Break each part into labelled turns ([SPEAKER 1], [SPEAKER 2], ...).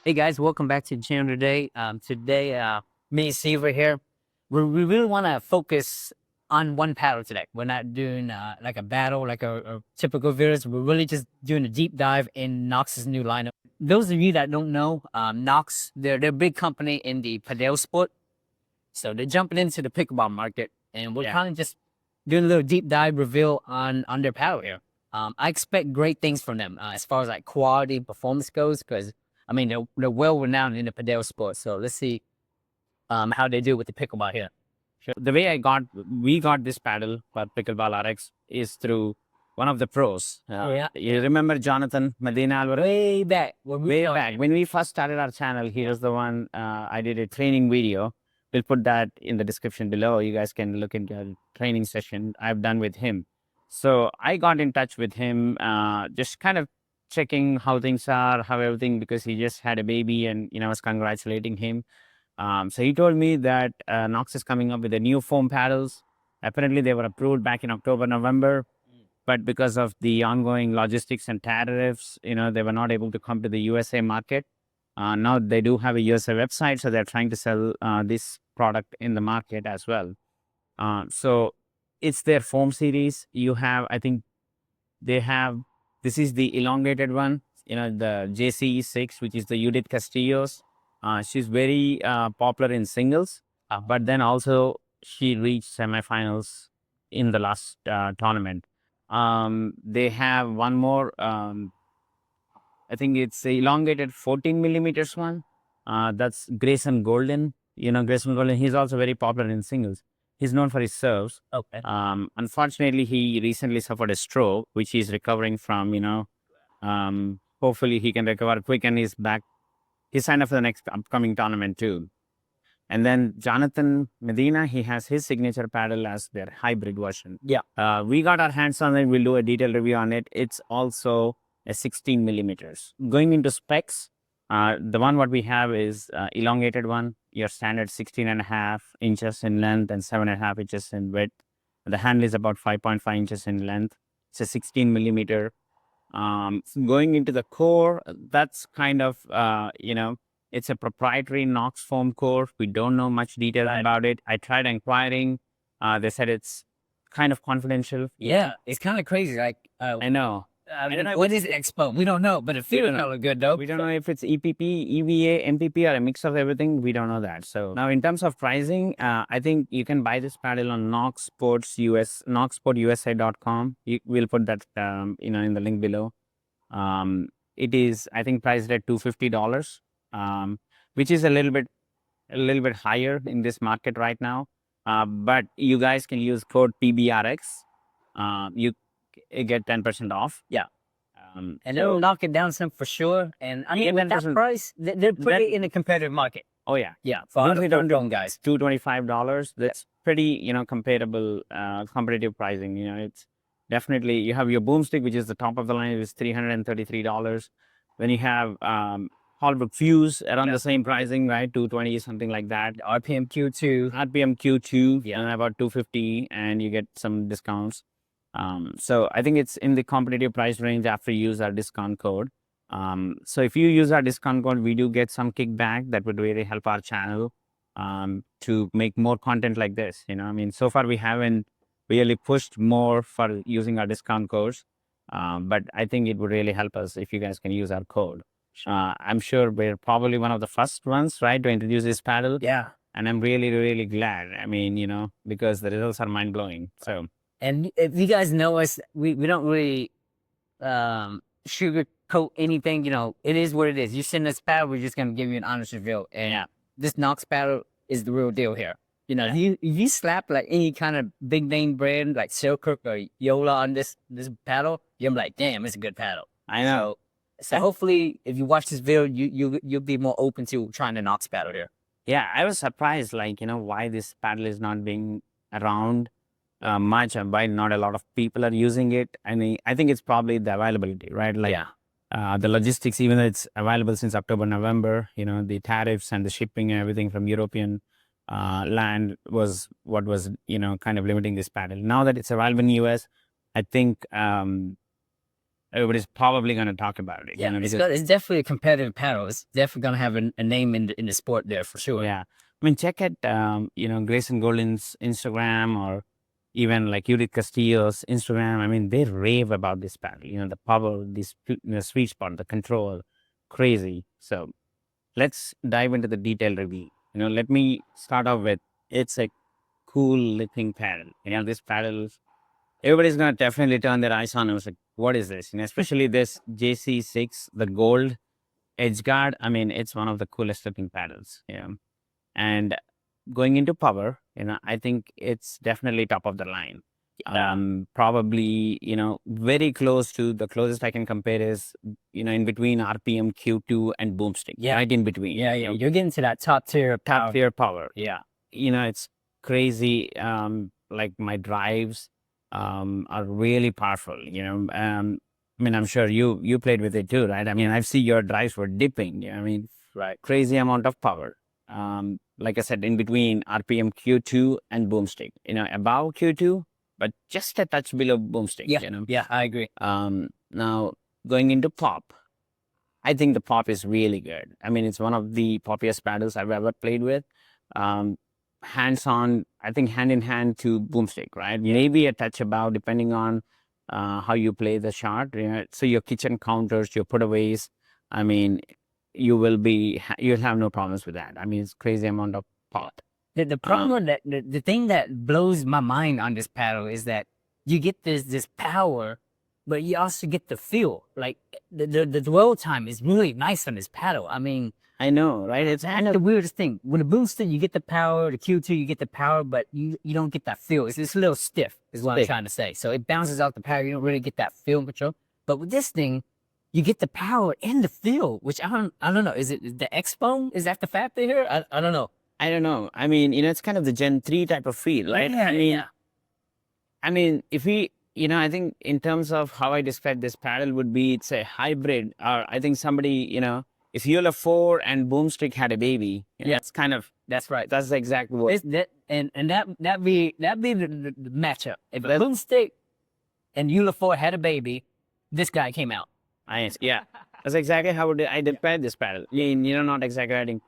[SPEAKER 1] Hey guys, welcome back to the channel today. Me and Steve are here. We really want to focus on one paddle today. We're not doing like a battle, like a typical videos. We're really just doing a deep dive in NOX's new lineup. Those of you that don't know, NOX, they're a big company in the padel sport. So they're jumping into the pickleball market, and we're kind of just doing a little deep dive reveal on their paddle here. I expect great things from them as far as like quality performance goes, because I mean, they're well renowned in the padel sport. So let's see how they do with the pickleball here.
[SPEAKER 2] Sure. The way we got this paddle for Pickleball Rx is through one of the pros. You remember Jonathan Medina Alvarez?
[SPEAKER 1] Way back.
[SPEAKER 2] Way back. When we first started our channel, here's the one I did a training video. We'll put that in the description below. You guys can look into a training session I've done with him. So I got in touch with him, just kind of checking how things are, how everything, because he just had a baby and, I was congratulating him. So he told me that NOX is coming up with the new foam paddles. Apparently, they were approved back in October, November, but because of the ongoing logistics and tariffs, they were not able to come to the USA market. Now they do have a USA website, so they're trying to sell this product in the market as well. So it's their foam series. You have, I think, this is the elongated one. The JC6, which is the Judith Castillo's. She's very popular in singles, but then also she reached semifinals in the last tournament. They have one more, I think it's the elongated 14 millimeters one. That's Grayson Golden. Grayson Golden, he's also very popular in singles. He's known for his serves.
[SPEAKER 1] Okay.
[SPEAKER 2] Unfortunately, he recently suffered a stroke, which he's recovering from, hopefully he can recover quick and he's back. He signed up for the next upcoming tournament too. And then Jonathan Medina, he has his signature paddle as their hybrid version.
[SPEAKER 1] Yeah.
[SPEAKER 2] We got our hands on it. We'll do a detailed review on it. It's also a 16 millimeters. Going into specs, the one what we have is elongated one, your standard 16.5 inches in length and 7.5 inches in width. The handle is about 5.5 inches in length. It's a 16 millimeter. Going into the core, that's kind of, it's a proprietary NOX foam core. We don't know much detail about it. I tried inquiring. They said it's kind of confidential.
[SPEAKER 1] Yeah, it's kind of crazy. Like,
[SPEAKER 2] I know.
[SPEAKER 1] I don't know. What is Expo? We don't know, but it feels kind of good though.
[SPEAKER 2] We don't know if it's EPP, EVA, MPP, or a mix of everything. We don't know that. So now in terms of pricing, I think you can buy this paddle on NOXsportusa.com. We'll put that, in the link below. It is, I think, priced at $250, which is a little bit higher in this market right now. But you guys can use code PBRX. You get 10% off.
[SPEAKER 1] Yeah. And it'll knock it down some for sure. And I mean, with that price, they're pretty in a competitive market.
[SPEAKER 2] Oh yeah.
[SPEAKER 1] Yeah. For the guys.
[SPEAKER 2] $225. That's pretty, comparable, competitive pricing. It's definitely, you have your Boomstick, which is the top of the line, is $333. Then you have Holbrook Fuse around the same pricing, right? $220, something like that.
[SPEAKER 1] RPM Q2.
[SPEAKER 2] RPM Q2, about $250, and you get some discounts. So I think it's in the competitive price range after you use our discount code. So if you use our discount code, we do get some kickback that would really help our channel to make more content like this. So far we haven't really pushed more for using our discount codes, but I think it would really help us if you guys can use our code. I'm sure we're probably one of the first ones, right, to introduce this paddle.
[SPEAKER 1] Yeah.
[SPEAKER 2] And I'm really, really glad. I mean, because the results are mind blowing. So.
[SPEAKER 1] And if you guys know us, we don't really sugarcoat anything. It is what it is. You send us paddle, we're just gonna give you an honest review. And this NOX paddle is the real deal here. If you slap like any kind of big name brand like Selkirk or Joola on this paddle, you're like, damn, it's a good paddle.
[SPEAKER 2] I know.
[SPEAKER 1] So hopefully, if you watch this video, you'll be more open to trying the NOX paddle here.
[SPEAKER 2] Yeah, I was surprised, why this paddle is not being around much and why not a lot of people are using it. I mean, I think it's probably the availability, right? The logistics, even though it's available since October, November, the tariffs and the shipping and everything from European land was what was, kind of limiting this paddle. Now that it's available in US, I think everybody's probably going to talk about it.
[SPEAKER 1] Yeah,
[SPEAKER 2] You know,
[SPEAKER 1] it's definitely a competitive paddle. It's definitely gonna have a name in the sport there for sure.
[SPEAKER 2] yeah. I mean, check at, Grayson Golden's Instagram, or even like Judith Castillo's Instagram. I mean, they rave about this paddle, the power, this sweet spot, the control, crazy. So let's dive into the detailed review. Let me start off with, it's a cool looking paddle. This paddle, everybody's going to definitely turn their eyes on it. It's like, what is this? Especially this JC6, the gold edge guard. I mean, it's one of the coolest looking paddles. And going into power, I think it's definitely top of the line. Probably, very close to, the closest I can compare is, in between RPM Q2 and Boomstick.
[SPEAKER 1] Yeah.
[SPEAKER 2] Right in between.
[SPEAKER 1] Yeah, you're getting to that top tier
[SPEAKER 2] power.
[SPEAKER 1] Yeah.
[SPEAKER 2] It's crazy. Like my drives are really powerful. I mean, I'm sure you played with it too, right? I mean, I've seen your drives were dipping. I mean,
[SPEAKER 1] Right.
[SPEAKER 2] crazy amount of power. Like I said, in between RPM Q2 and Boomstick. Above Q2, but just a touch below Boomstick.
[SPEAKER 1] Yeah. Yeah, I agree.
[SPEAKER 2] Now going into pop, I think the pop is really good. I mean, it's one of the poppiest paddles I've ever played with. Hands-on, I think hand in hand to Boomstick, right? Maybe a touch above, depending on how you play the shot. So your kitchen counters, your putaways, I mean, you'll have no problems with that. I mean, it's crazy amount of pop.
[SPEAKER 1] The problem that the thing that blows my mind on this paddle is that you get this power, but you also get the feel. Like the dwell time is really nice on this paddle. I mean,
[SPEAKER 2] I know, right? It's
[SPEAKER 1] kind of the weirdest thing. With a Boomstick, you get the power. The Q2, you get the power, but you don't get that feel. It's a little stiff, is what I'm trying to say. So it bounces out the power. You don't really get that feel control. But with this thing, you get the power and the feel, which I don't know. Is it the X Bone? Is that the factor here? I don't know.
[SPEAKER 2] I don't know. I mean, it's kind of the Gen 3 type of feel, right?
[SPEAKER 1] Yeah.
[SPEAKER 2] I mean, if we, I think in terms of how I describe this paddle would be, it's a hybrid. Or I think somebody, if Joola IV and Boomstick had a baby, it's kind of,
[SPEAKER 1] That's right.
[SPEAKER 2] that's the exact word.
[SPEAKER 1] That be the matchup. If Boomstick and Joola IV had a baby, this guy came out.
[SPEAKER 2] Yeah, that's exactly how I describe this paddle. I mean, not exaggerating.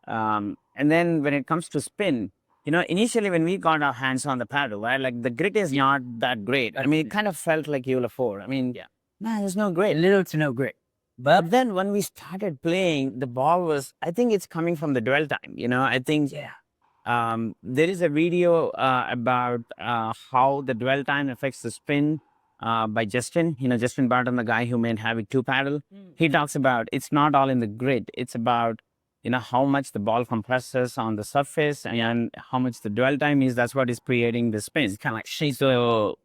[SPEAKER 2] And then when it comes to spin, initially when we got our hands on the paddle, right, like the grit is not that great. I mean, it kind of felt like Joola IV. I mean, man, there's no grit.
[SPEAKER 1] Little to no grit.
[SPEAKER 2] But then when we started playing, the ball was, I think it's coming from the dwell time. I think there is a video about how the dwell time affects the spin by Justin. Justin Barton, the guy who made Havoc 2 paddle. He talks about it's not all in the grit. It's about how much the ball compresses on the surface and how much the dwell time is. That's what is creating the spin. It's
[SPEAKER 1] kind of like shape.
[SPEAKER 2] So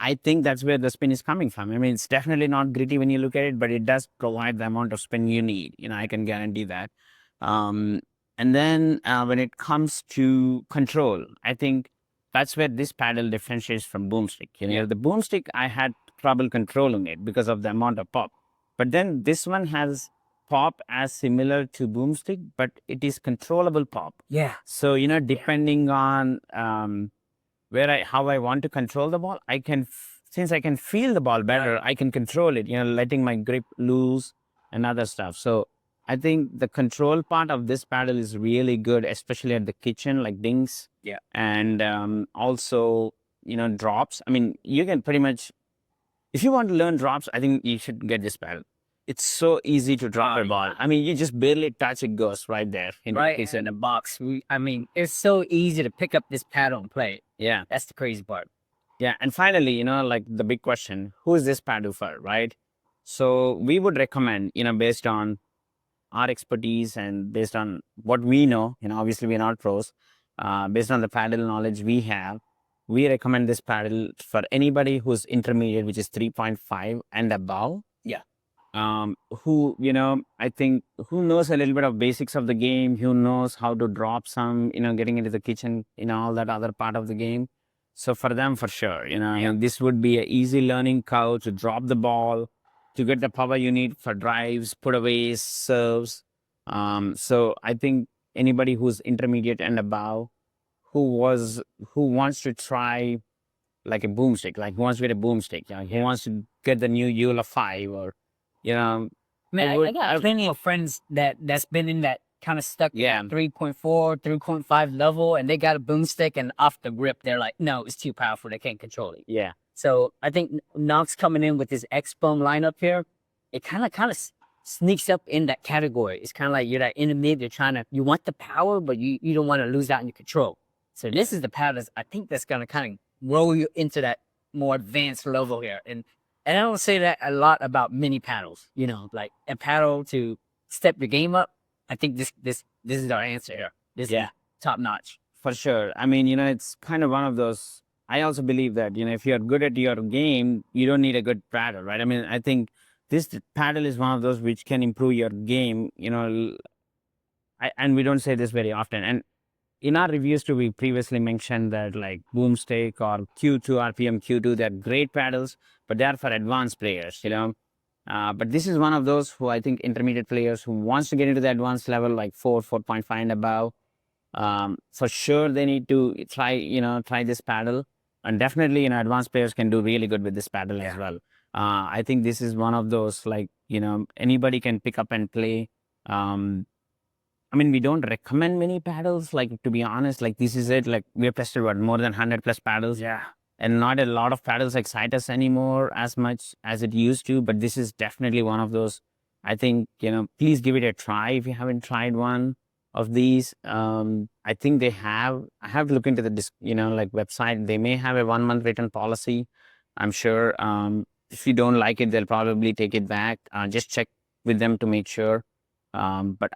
[SPEAKER 2] I think that's where the spin is coming from. I mean, it's definitely not gritty when you look at it, but it does provide the amount of spin you need. I can guarantee that. And then when it comes to control, I think that's where this paddle differentiates from Boomstick. The Boomstick, I had trouble controlling it because of the amount of pop. But then this one has pop as similar to Boomstick, but it is controllable pop.
[SPEAKER 1] Yeah.
[SPEAKER 2] So, depending on how I want to control the ball, since I can feel the ball better, I can control it, letting my grip loose and other stuff. So I think the control part of this paddle is really good, especially at the kitchen, like dings.
[SPEAKER 1] Yeah.
[SPEAKER 2] And also, drops. I mean, you can pretty much, if you want to learn drops, I think you should get this paddle. It's so easy to drop a ball. I mean, you just barely touch, it goes right there.
[SPEAKER 1] In the box. I mean, it's so easy to pick up this paddle and play it.
[SPEAKER 2] Yeah.
[SPEAKER 1] That's the crazy part.
[SPEAKER 2] Yeah. And finally, like the big question, who is this paddle for, right? So we would recommend, based on our expertise and based on what we know, obviously we're not pros, based on the paddle knowledge we have, we recommend this paddle for anybody who's intermediate, which is 3.5 and above.
[SPEAKER 1] Yeah.
[SPEAKER 2] Who, I think, who knows a little bit of basics of the game, who knows how to drop some, getting into the kitchen, all that other part of the game. So for them, for sure, this would be an easy learning curve to drop the ball, to get the power you need for drives, putaways, serves. So I think anybody who's intermediate and above, who wants to try like a boomstick, like who wants to get a boomstick, who wants to get the new Joola IV, or
[SPEAKER 1] I got plenty of friends that's been in that kind of stuck in
[SPEAKER 2] Yeah.
[SPEAKER 1] that 3.4, 3.5 level, and they got a boomstick, and off the grip, they're like, no, it's too powerful. They can't control it.
[SPEAKER 2] Yeah.
[SPEAKER 1] So I think Nox coming in with his X foam lineup here, it kind of sneaks up in that category. It's kind of like you're that intermediate. You want the power, but you don't want to lose out in your control. So this is the paddle I think that's gonna kind of roll you into that more advanced level here. And I don't say that a lot about mini paddles. Like a paddle to step your game up. I think this is our answer here. This is top notch.
[SPEAKER 2] For sure. I mean, it's kind of one of those. I also believe that, if you're good at your game, you don't need a good paddle, right? I mean, I think this paddle is one of those which can improve your game, and we don't say this very often. And in our reviews too, we previously mentioned that like Boomstick or Q2, RPM Q2, they're great paddles, but they're for advanced players, but this is one of those who I think intermediate players who wants to get into the advanced level, like 4.5 and above. For sure they need to try this paddle, and definitely advanced players can do really good with this paddle as well. I think this is one of those, like, anybody can pick up and play. I mean, we don't recommend many paddles, like, to be honest. Like, this is it. Like, we have tested more than 100 plus paddles, and not a lot of paddles excite us anymore as much as it used to, but this is definitely one of those. I think, please give it a try if you haven't tried one of these. I think I have to look into the website. They may have a 1-month return policy, I'm sure. If you don't like it, they'll probably take it back. Just check with them to make sure. But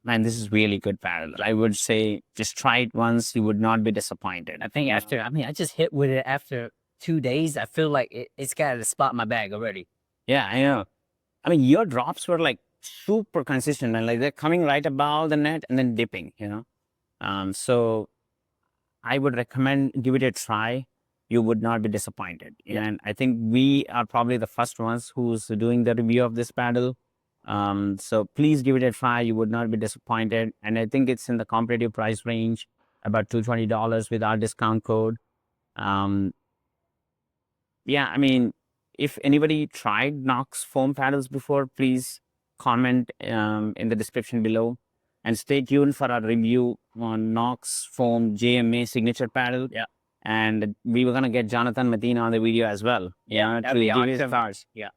[SPEAKER 2] man, this is really good paddle. I would say just try it once. You would not be disappointed.
[SPEAKER 1] I think I just hit with it after 2 days. I feel like it's got a spot in my bag already.
[SPEAKER 2] Yeah, I know. I mean, your drops were like super consistent, and like they're coming right above the net and then dipping, so I would recommend give it a try. You would not be disappointed. And I think we are probably the first ones who's doing the review of this paddle. So please give it a try. You would not be disappointed. And I think it's in the competitive price range, about $220 with our discount code. Yeah, I mean, if anybody tried NOX foam paddles before, please comment in the description below, and stay tuned for our review on NOX foam JMA signature paddle.
[SPEAKER 1] Yeah.
[SPEAKER 2] And we were gonna get Jonathan Matina on the video as well.
[SPEAKER 1] Yeah,
[SPEAKER 2] to give his
[SPEAKER 1] awesome.
[SPEAKER 2] thoughts.
[SPEAKER 1] Yeah.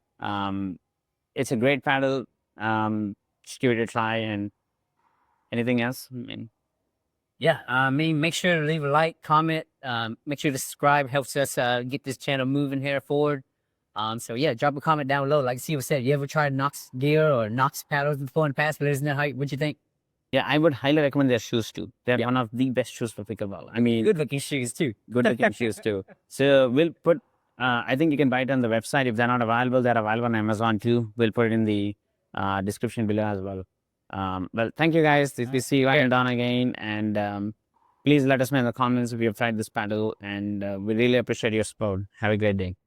[SPEAKER 2] It's a great paddle. Just give it a try. And anything else?
[SPEAKER 1] Make sure to leave a like, comment, make sure to subscribe. Helps us get this channel moving here forward. So yeah, drop a comment down below. Like Steve said, you ever tried NOX gear or NOX paddles before in the past? Let us know what you think.
[SPEAKER 2] Yeah, I would highly recommend their shoes too. They're one of the best shoes for pickleball. I mean,
[SPEAKER 1] good looking shoes too.
[SPEAKER 2] Good looking shoes too. So we'll put, I think you can buy it on the website. If they're not available, they're available on Amazon too. We'll put it in the description below as well. Well, thank you guys. We see you and Don again. And please let us know in the comments if you've tried this paddle. And we really appreciate your support. Have a great day.